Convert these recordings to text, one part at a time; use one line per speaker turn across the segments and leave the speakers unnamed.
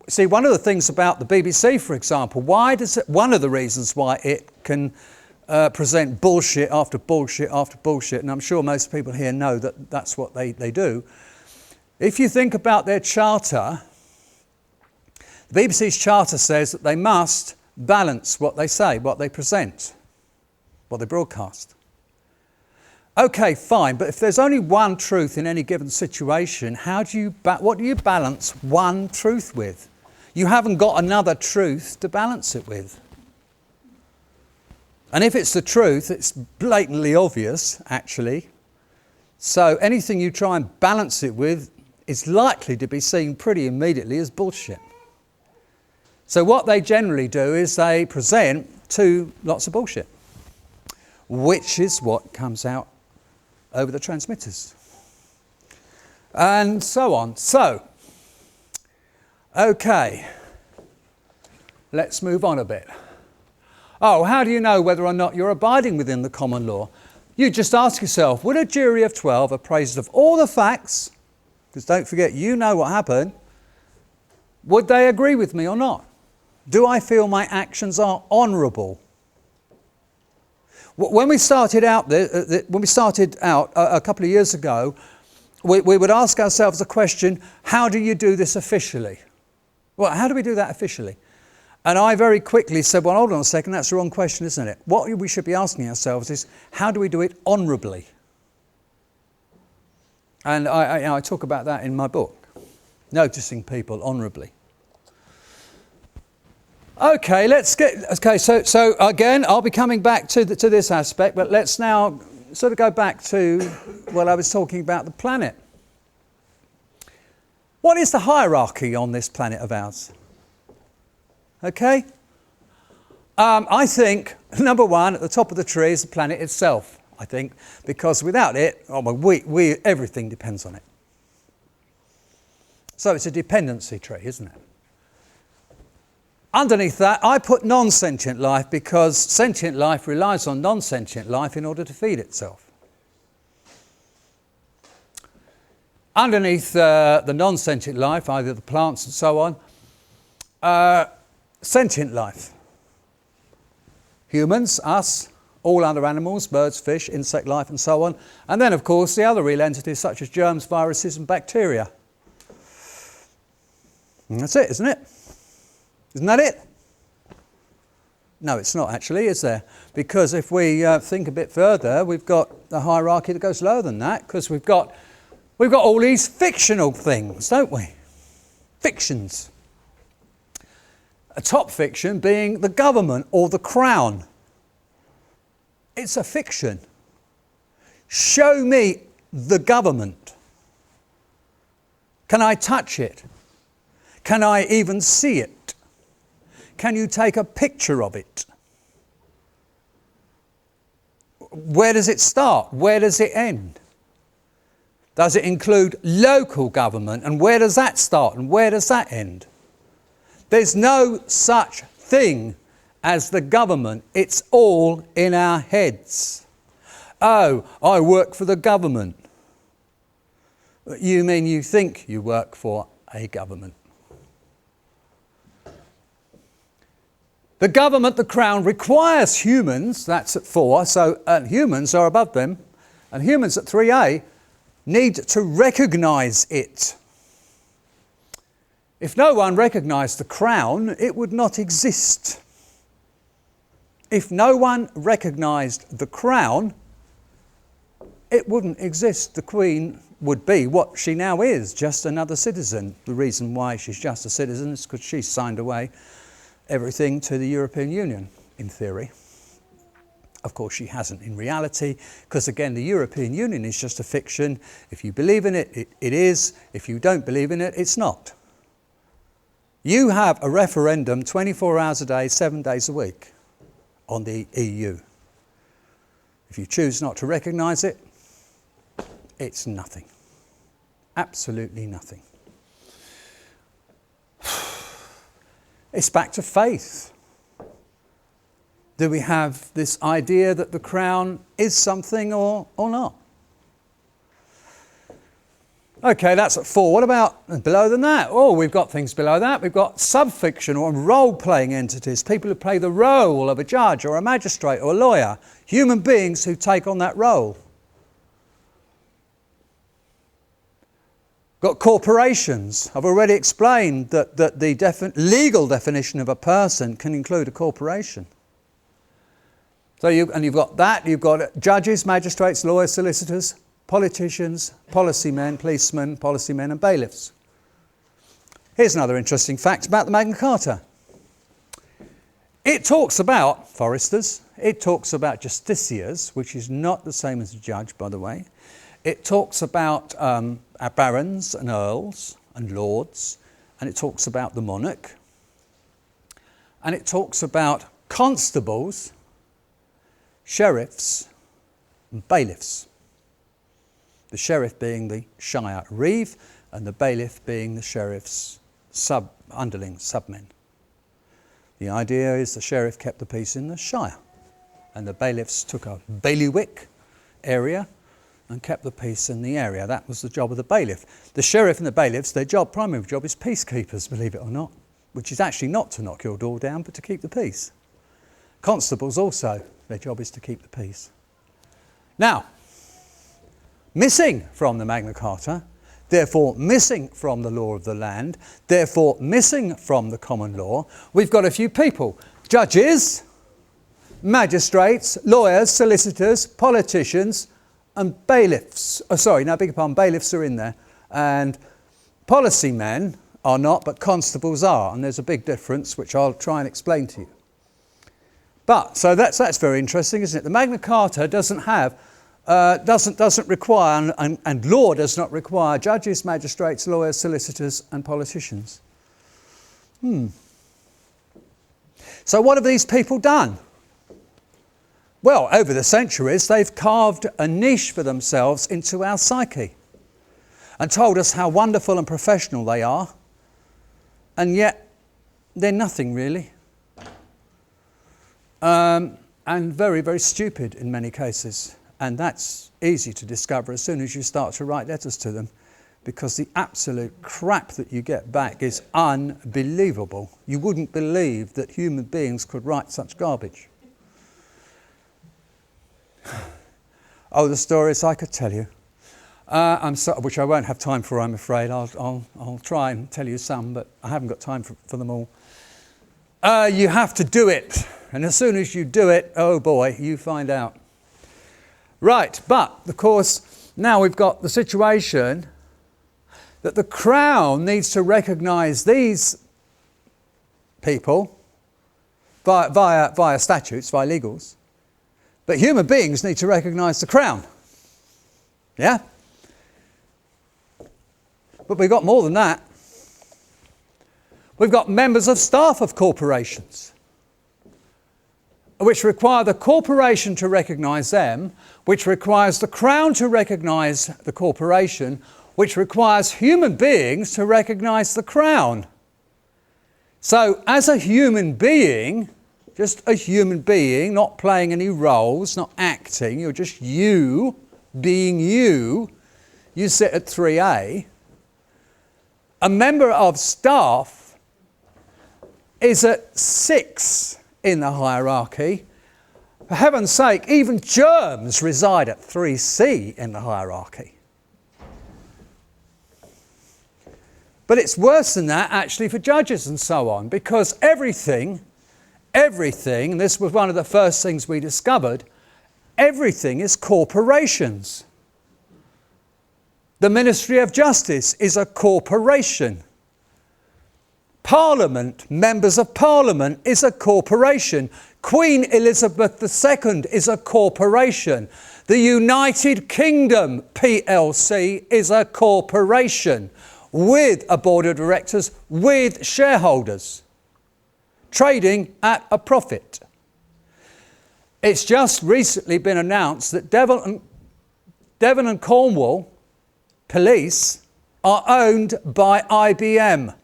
See, one of the things about the BBC, for example, one of the reasons why it can present bullshit after bullshit after bullshit, and I'm sure most people here know that that's what they do. If you think about their charter, the BBC's charter says that they must balance what they say, what they present, what they broadcast. Okay, fine, but if there's only one truth in any given situation, what do you balance one truth with? You haven't got another truth to balance it with. And if it's the truth, it's blatantly obvious, actually. So anything you try and balance it with is likely to be seen pretty immediately as bullshit. So what they generally do is they present lots of bullshit, which is what comes out over the transmitters. And so on. So, okay, let's move on a bit. Oh, how do you know whether or not you're abiding within the common law? You just ask yourself, would a jury of 12 appraised of all the facts, because don't forget, you know what happened, would they agree with me or not? Do I feel my actions are honourable? When we started out a couple of years ago, we would ask ourselves the question, how do you do this officially? Well, how do we do that officially? And I very quickly said, well, hold on a second, that's the wrong question, isn't it? What we should be asking ourselves is, how do we do it honourably? And I talk about that in my book, Noticing People Honourably. Okay, so again, I'll be coming back to this aspect, but let's now sort of go back to what I was talking about, the planet. What is the hierarchy on this planet of ours? Okay? I think, number one, at the top of the tree is the planet itself, I think, because without it, everything depends on it. So it's a dependency tree, isn't it? Underneath that, I put non-sentient life because sentient life relies on non-sentient life in order to feed itself. Underneath the non-sentient life, either the plants and so on, sentient life. Humans, us, all other animals, birds, fish, insect life and so on. And then, of course, the other real entities such as germs, viruses and bacteria. And that's it, isn't it? Isn't that it? No, it's not actually, is there? Because if we think a bit further, we've got a hierarchy that goes lower than that, because we've got all these fictional things, don't we? Fictions. A top fiction being the government or the crown. It's a fiction. Show me the government. Can I touch it? Can I even see it? Can you take a picture of it? Where does it start? Where does it end? Does it include local government? And where does that start? And where does that end? There's no such thing as the government. It's all in our heads. Oh, I work for the government. You mean you think you work for a government? The government, the crown, requires humans, that's at 4, so humans are above them, and humans at 3A need to recognise it. If no one recognised the crown, it would not exist. If no one recognised the crown, it wouldn't exist. The Queen would be what she now is, just another citizen. The reason why she's just a citizen is because she's signed away everything to the European Union, in theory. Of course, she hasn't in reality, because again, the European Union is just a fiction. If you believe in it, it is. If you don't believe in it, it's not. You have a referendum 24 hours a day, 7 days a week on the EU. If you choose not to recognise it, it's nothing. Absolutely nothing. It's back to faith. Do we have this idea that the crown is something or not? Okay, that's at 4. What about below than that? Oh, we've got things below that. We've got sub-fictional and role-playing entities, people who play the role of a judge or a magistrate or a lawyer, human beings who take on that role. Got corporations. I've already explained that the legal definition of a person can include a corporation. So you've got that. You've got judges, magistrates, lawyers, solicitors, politicians, policymen, policemen, policymen and bailiffs. Here's another interesting fact about the Magna Carta. It talks about foresters. It talks about justiciars, which is not the same as a judge, by the way. It talks about barons and earls and lords, and it talks about the monarch, and it talks about constables, sheriffs and bailiffs. The sheriff being the shire reeve and the bailiff being the sheriff's underling, submen. The idea is the sheriff kept the peace in the shire and the bailiffs took a bailiwick area and kept the peace in the area. That was the job of the bailiff. The sheriff and the bailiffs, their primary job is peacekeepers, believe it or not, which is actually not to knock your door down but to keep the peace. Constables also, their job is to keep the peace. Now, missing from the Magna Carta, therefore missing from the law of the land, therefore missing from the common law, we've got a few people. Judges, magistrates, lawyers, solicitors, politicians and bailiffs. Bailiffs are in there. And policymen are not, but constables are. And there's a big difference, which I'll try and explain to you. But, so that's very interesting, isn't it? The Magna Carta doesn't require, and law does not require judges, magistrates, lawyers, solicitors and politicians. So what have these people done? Well, over the centuries, they've carved a niche for themselves into our psyche and told us how wonderful and professional they are, and yet they're nothing really. And very, very stupid in many cases. And that's easy to discover as soon as you start to write letters to them, because the absolute crap that you get back is unbelievable. You wouldn't believe that human beings could write such garbage. Oh, the stories I could tell you. Which I won't have time for, I'm afraid. I'll try and tell you some, but I haven't got time for them all. You have to do it. And as soon as you do it, oh boy, you find out. Right, but of course, now we've got the situation that the Crown needs to recognise these people via statutes, via legals, but human beings need to recognise the Crown. Yeah? But we've got more than that. We've got members of staff of corporations, which require the corporation to recognise them, which requires the Crown to recognise the corporation, which requires human beings to recognise the Crown. So as a human being, just a human being, not playing any roles, not acting, you're just you, being you sit at 3A. A member of staff is at 6 in the hierarchy. For heaven's sake, even germs reside at 3C in the hierarchy. But it's worse than that actually for judges and so on, because everything, and this was one of the first things we discovered, everything is corporations. The Ministry of Justice is a corporation. Parliament, members of Parliament, is a corporation. Queen Elizabeth II is a corporation. The United Kingdom plc is a corporation with a board of directors, with shareholders, trading at a profit. It's just recently been announced that Devon and Cornwall police are owned by IBM.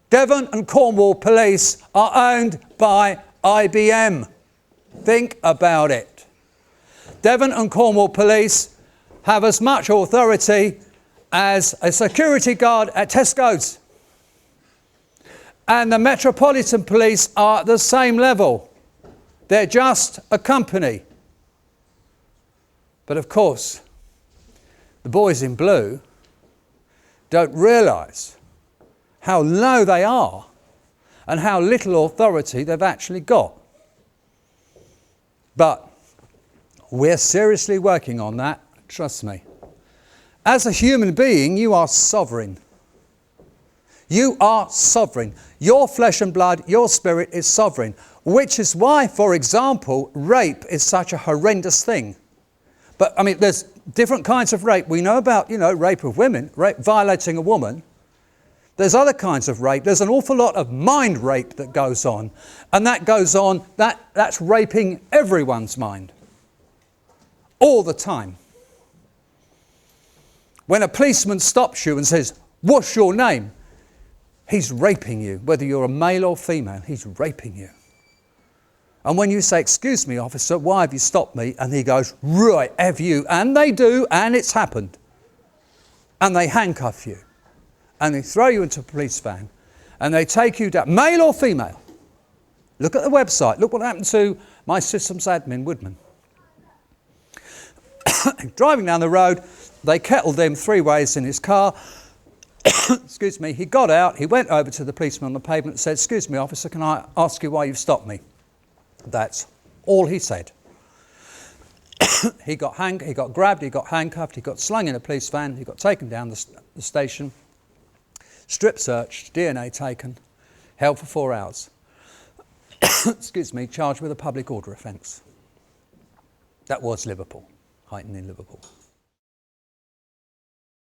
Devon and Cornwall police are owned by IBM. Think about it. Devon and Cornwall police have as much authority as a security guard at Tesco's. And the Metropolitan Police are at the same level. They're just a company. But of course, the boys in blue don't realise how low they are and how little authority they've actually got. But we're seriously working on that, trust me. As a human being, you are sovereign. You are sovereign. Your flesh and blood, your spirit is sovereign. Which is why, for example, rape is such a horrendous thing. But, I mean, there's different kinds of rape. We know about, rape of women, rape, violating a woman. There's other kinds of rape. There's an awful lot of mind rape that goes on. And that goes on, that's raping everyone's mind. All the time. When a policeman stops you and says, "What's your name?" he's raping you. Whether you're a male or female, he's raping you. And when you say, "Excuse me, officer, why have you stopped me?" and he goes, "Right, have you?" And they do, and it's happened. And they handcuff you. And they throw you into a police van. And they take you down, male or female. Look at the website. Look what happened to my systems admin, Woodman. Driving down the road, they kettled him 3 ways in his car. Excuse me. He got out. He went over to the policeman on the pavement and said, "Excuse me, officer, can I ask you why you've stopped me?" That's all he said. He got grabbed, he got handcuffed, he got slung in a police van, he got taken down the station, strip searched, DNA taken, held for 4 hours. Excuse me, charged with a public order offence. That was Liverpool, Heighton in Liverpool.